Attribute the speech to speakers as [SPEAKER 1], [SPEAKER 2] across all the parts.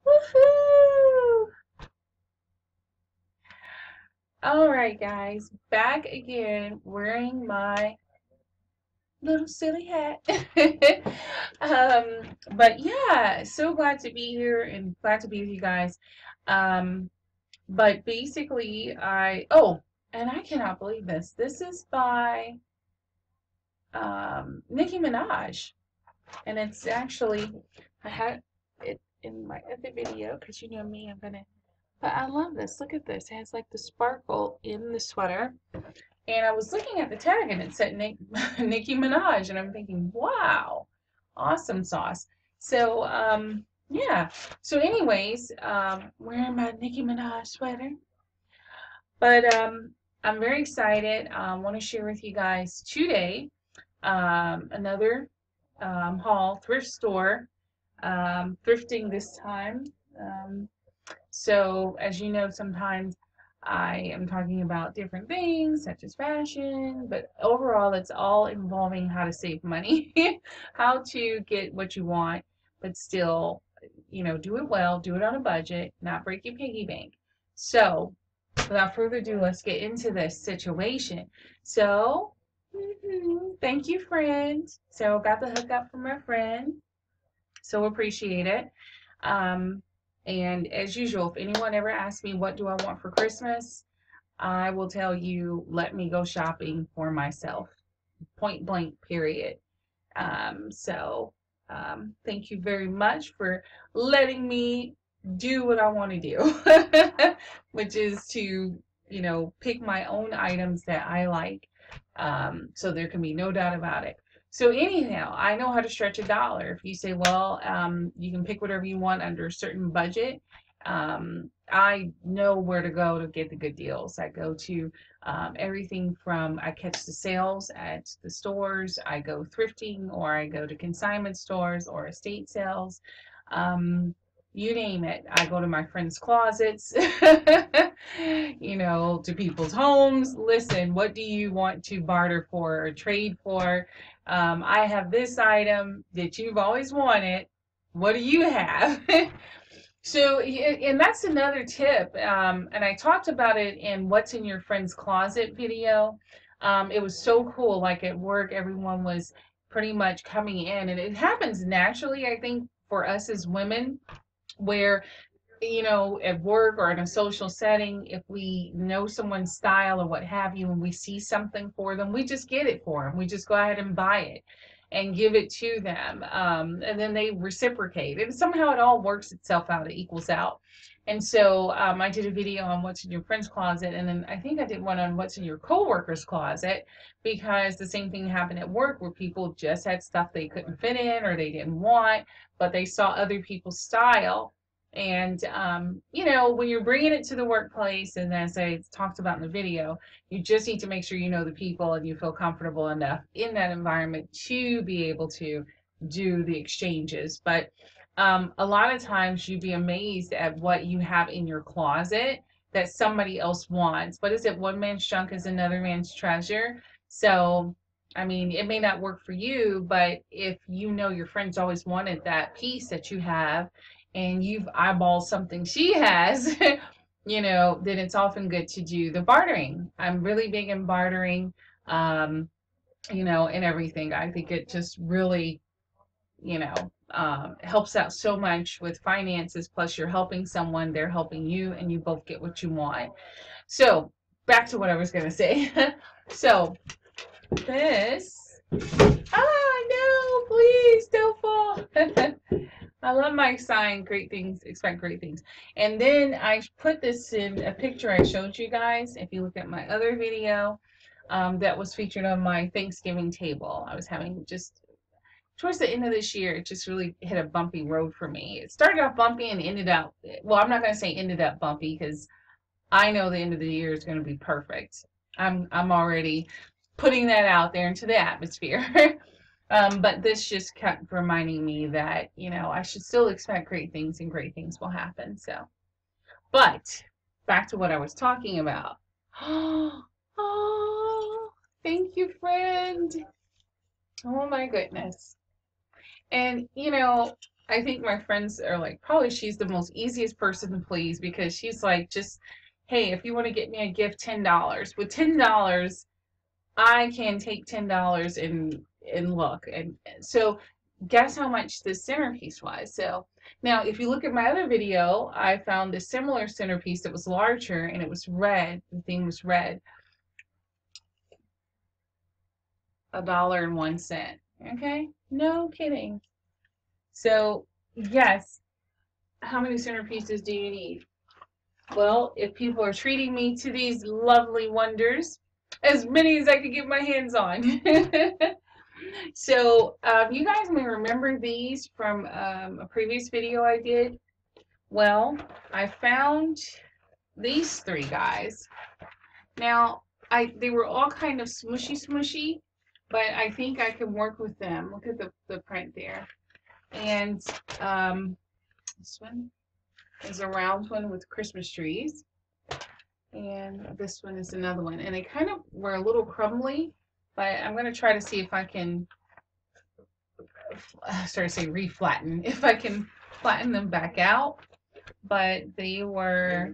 [SPEAKER 1] Woohoo! All right, guys, back again wearing my little silly hat. But yeah, so glad to be here and glad to be with you guys. Um, but basically, and I cannot believe this. This is by Nicki Minaj, and it's actually I had it in my other video because you know me, I'm gonna. But I love this. Look at this. It has like the sparkle in the sweater. And I was looking at the tag and it said Nicki Minaj. And I'm thinking, wow, awesome sauce. So, yeah. So, anyways, wearing my Nicki Minaj sweater. But I'm very excited. I want to share with you guys today another haul, thrift store, thrifting this time. Um, so, as you know, sometimes I am talking about different things such as fashion, but overall, it's all involving how to save money, how to get what you want, but still, do it well, do it on a budget, not break your piggy bank. So, without further ado, let's get into this situation. So, thank you, friend. So, got the hookup from my friend. So appreciate it. Um, and as usual, if anyone ever asks me what do I want for Christmas, I will tell you, let me go shopping for myself. Point blank, period. Thank you very much for letting me do what I want to do, which is to, pick my own items that I like. So there can be no doubt about it. So anyhow, I know how to stretch $1. If you say, well, you can pick whatever you want under a certain budget, I know where to go to get the good deals. I go to everything from I catch the sales at the stores, I go thrifting, or I go to consignment stores or estate sales. You name it. I go to my friends' closets, to people's homes. Listen, what do you want to barter for or trade for? I have this item that you've always wanted. What do you have? So, and that's another tip. And I talked about it in What's in Your Friend's Closet video. It was so cool. Like at work, everyone was pretty much coming in, and it happens naturally, I think, for us as women, where at work or in a social setting, if we know someone's style or what have you, and we see something for them, we just get it for them. We just go ahead and buy it and give it to them. And then they reciprocate. And somehow it all works itself out, it equals out. And so I did a video on what's in your friend's closet, and then I think I did one on what's in your coworker's closet, because the same thing happened at work where people just had stuff they couldn't fit in or they didn't want, but they saw other people's style. And, when you're bringing it to the workplace, and as I talked about in the video, you just need to make sure you know the people and you feel comfortable enough in that environment to be able to do the exchanges. But a lot of times you'd be amazed at what you have in your closet that somebody else wants. What is it? One man's junk is another man's treasure. So, I mean, it may not work for you, but if you know your friends always wanted that piece that you have, and you've eyeballed something she has, then it's often good to do the bartering. I'm really big in bartering, and everything. I think it just really, helps out so much with finances. Plus, you're helping someone, they're helping you, and you both get what you want. So, back to what I was going to say. So, this. Oh, no, please don't fall. I love my sign, great things, expect great things. And then I put this in a picture I showed you guys. If you look at my other video, that was featured on my Thanksgiving table. I was having just towards the end of this year, it just really hit a bumpy road for me. It started off bumpy and ended up, well, I'm not going to say ended up bumpy because I know the end of the year is going to be perfect. I'm already putting that out there into the atmosphere. But this just kept reminding me that, I should still expect great things and great things will happen. So, but back to what I was talking about. Oh, thank you, friend. Oh my goodness. And, I think my friends are like, probably she's the most easiest person to please because she's like, just, hey, if you want to get me a gift, $10. With $10, I can take $10 and look. And so guess how much this centerpiece was. So now if you look at my other video, I found a similar centerpiece that was larger and it was red. The thing was red. $1.01. Okay? No kidding. So yes, how many centerpieces do you need? Well, if people are treating me to these lovely wonders, as many as I could get my hands on. So you guys may remember these from a previous video I did. Well, I found these three guys. Now, they were all kind of smushy, but I think I can work with them. Look at the print there. And this one is a round one with Christmas trees. And this one is another one. And they kind of were a little crumbly, but I'm going to try to see if I can, sorry to say reflatten, if I can flatten them back out. But they were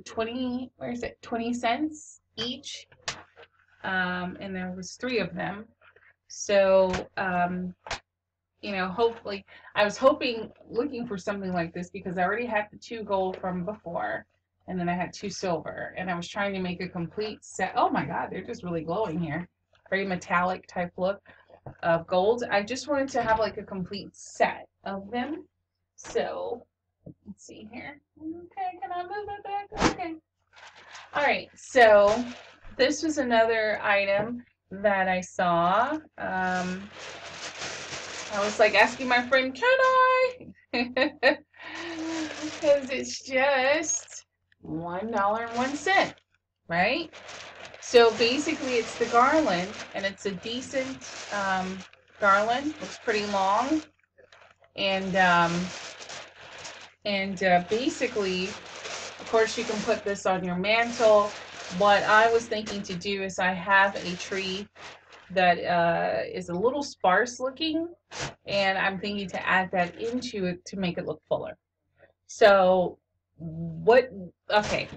[SPEAKER 1] 20, where is it, 20 cents each. And there was three of them. So, you know, hopefully, I was looking for something like this because I already had the 2 gold from before, and then I had 2 silver, and I was trying to make a complete set. Oh my God, they're just really glowing here. Very metallic type look of gold. I just wanted to have like a complete set of them. So, let's see here. Okay, can I move it back? Okay. All right, so this was another item that I saw. I was like asking my friend, can I? Because it's just $1.01, right? So basically it's the garland, and it's a decent garland. Looks pretty long. And basically, of course, you can put this on your mantle. What I was thinking to do is I have a tree that is a little sparse looking, and I'm thinking to add that into it to make it look fuller. So okay,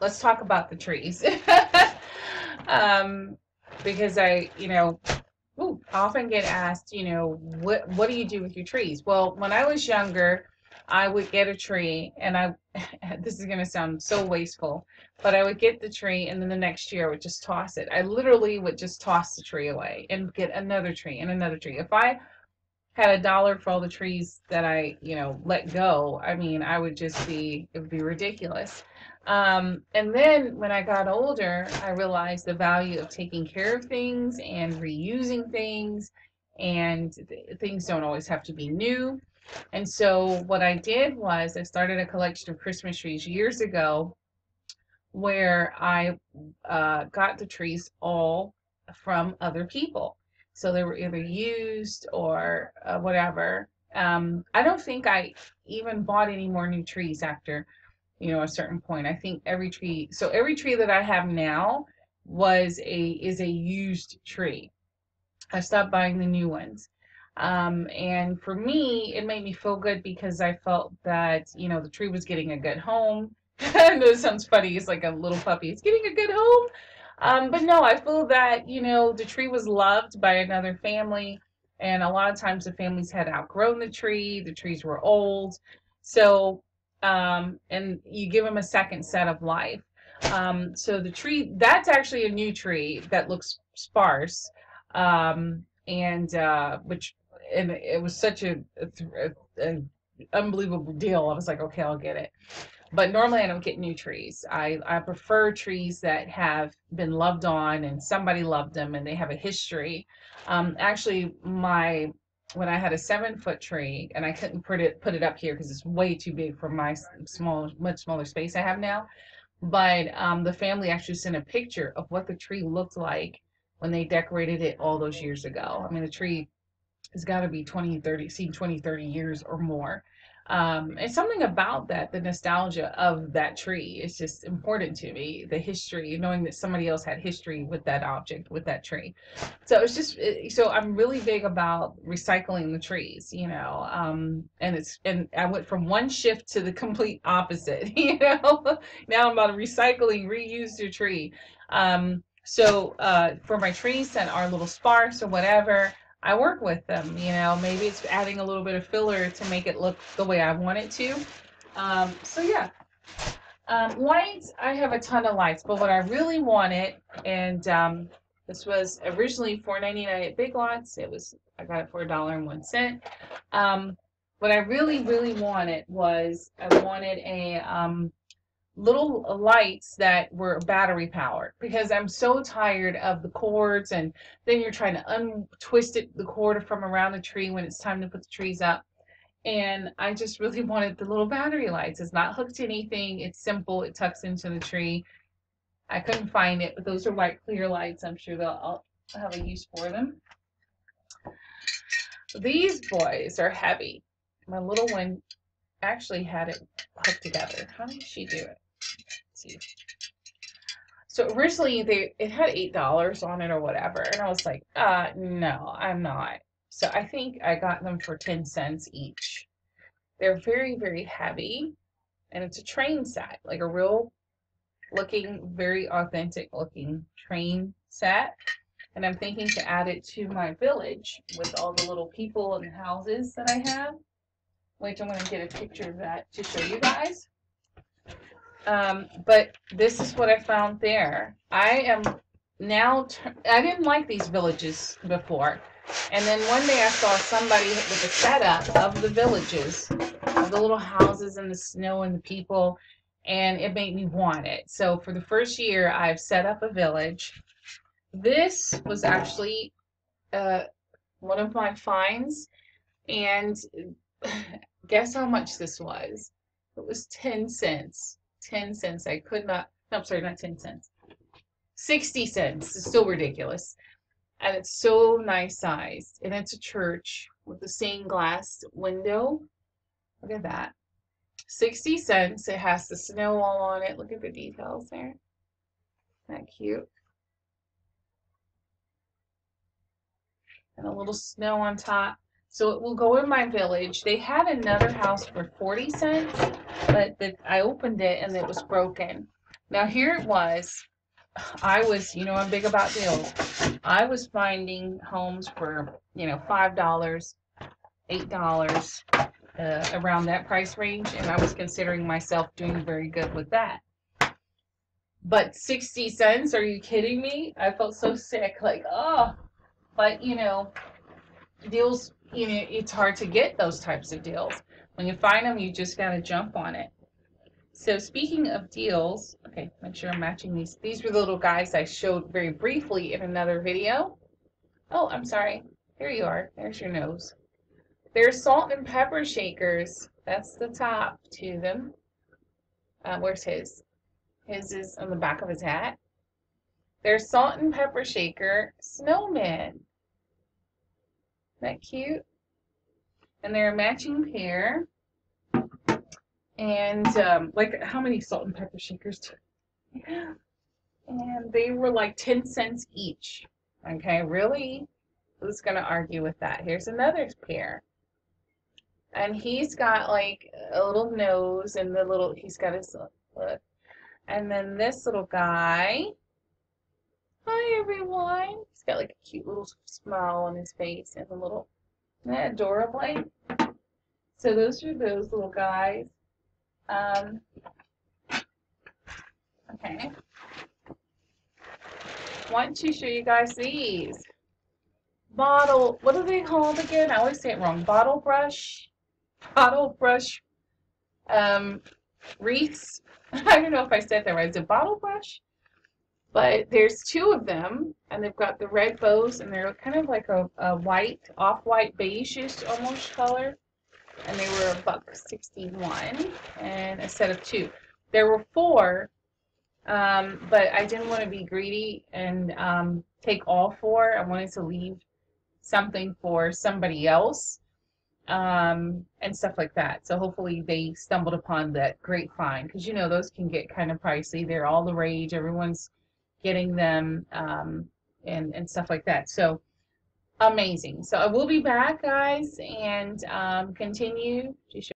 [SPEAKER 1] let's talk about the trees. Because I often get asked, what do you do with your trees? Well, when I was younger, I would get a tree, and this is going to sound so wasteful, but I would get the tree, and then the next year I would just toss it. I literally would just toss the tree away and get another tree and another tree. If I had $1 for all the trees that I, let go, I mean, it would be ridiculous. And then when I got older, I realized the value of taking care of things and reusing things, and things don't always have to be new. And so what I did was I started a collection of Christmas trees years ago, where I got the trees all from other people. So they were either used or whatever. I don't think I even bought any more new trees after, a certain point. I think every tree that I have now is a used tree. I stopped buying the new ones. And for me, it made me feel good because I felt that, the tree was getting a good home. I know it sounds funny. It's like a little puppy. It's getting a good home. But no, I feel that, the tree was loved by another family. And a lot of times the families had outgrown the tree. The trees were old. So, and you give them a second set of life. So the tree, that's actually a new tree that looks sparse. And it was such a unbelievable deal. I was like, okay, I'll get it. But normally I don't get new trees. I prefer trees that have been loved on and somebody loved them and they have a history. Actually, when I had a 7-foot tree, and I couldn't put it up here because it's way too big for my much smaller space I have now. But the family actually sent a picture of what the tree looked like when they decorated it all those years ago. I mean, the tree has got to be 20, 30 years or more. And something about that, the nostalgia of that tree is just important to me. The history, knowing that somebody else had history with that object, with that tree. So it's just, so I'm really big about recycling the trees, you know, and I went from one shift to the complete opposite, you know, now I'm about recycling, reuse your tree. For my trees that are a little sparse or whatever, I work with them, you know, maybe it's adding a little bit of filler to make it look the way I want it to. So yeah, lights, I have a ton of lights, but what I really wanted, and this was originally $4.99 at Big Lots. I got it for $1.01. What I really wanted was I wanted a little lights that were battery powered, because I'm so tired of the cords, and then you're trying to untwist the cord from around the tree when it's time to put the trees up. And I just really wanted the little battery lights. It's not hooked to anything. It's simple. It tucks into the tree. I couldn't find it, but those are white clear lights. I'm sure I'll have a use for them. These boys are heavy. My little one actually had it hooked together. How did she do it? Let's see. So originally it had $8 on it or whatever, and I was like, no, I'm not. So I think I got them for 10 cents each. They're very heavy, and it's a train set, like a real looking, very authentic looking train set. And I'm thinking to add it to my village with all the little people and houses that I have. Wait, I'm going to get a picture of that to show you guys. But this is what I found there. I didn't like these villages before. And then one day I saw somebody with a setup of the villages, of the little houses and the snow and the people, and it made me want it. So for the first year, I've set up a village. This was actually one of my finds, and guess how much this was? It was 10 cents. 10 cents. I could not, no, I'm sorry, not 10 cents. 60 cents. It's still ridiculous. And it's so nice sized. And it's a church with the stained glass window. Look at that. 60 cents. It has the snow all on it. Look at the details there. Isn't that cute? And a little snow on top. So it will go in my village. They had another house for 40 cents, but I opened it and it was broken. Now here it was. I was, you know, I'm big about deals. I was finding homes for, you know, $5, $8, around that price range, and I was considering myself doing very good with that. But 60 cents? Are you kidding me? I felt so sick, like, oh. But, you know, deals, you know, it's hard to get those types of deals. When you find them, you just got to jump on it. So speaking of deals, okay, make sure I'm matching these. These were the little guys I showed very briefly in another video. Oh, I'm sorry. Here you are. There's your nose. They're salt and pepper shakers. That's the top to them. Where's his? His is on the back of his hat. They're salt and pepper shaker snowmen. Isn't that cute? And they're a matching pair. And like, how many salt and pepper shakers do? And they were like 10 cents each. Okay, really? Who's going to argue with that? Here's another pair. And he's got like a little nose and he's got his look. And then this little guy. Hi, everyone. He's got like a cute little smile on his face and a little, isn't that adorable? So those are those little guys. Okay. Want to show you guys these. What are they called again? I always say it wrong. Bottle brush wreaths. I don't know if I said that right. Is it bottle brush? But there's two of them, and they've got the red bows, and they're kind of like a white, off-white, beige-ish almost color. And they were $1.61, and a set of two. There were four, but I didn't want to be greedy and take all four. I wanted to leave something for somebody else. and stuff like that. So hopefully they stumbled upon that great find, because you know those can get kind of pricey. They're all the rage. Everyone's getting them, and stuff like that. So amazing. So I will be back, guys, and continue to show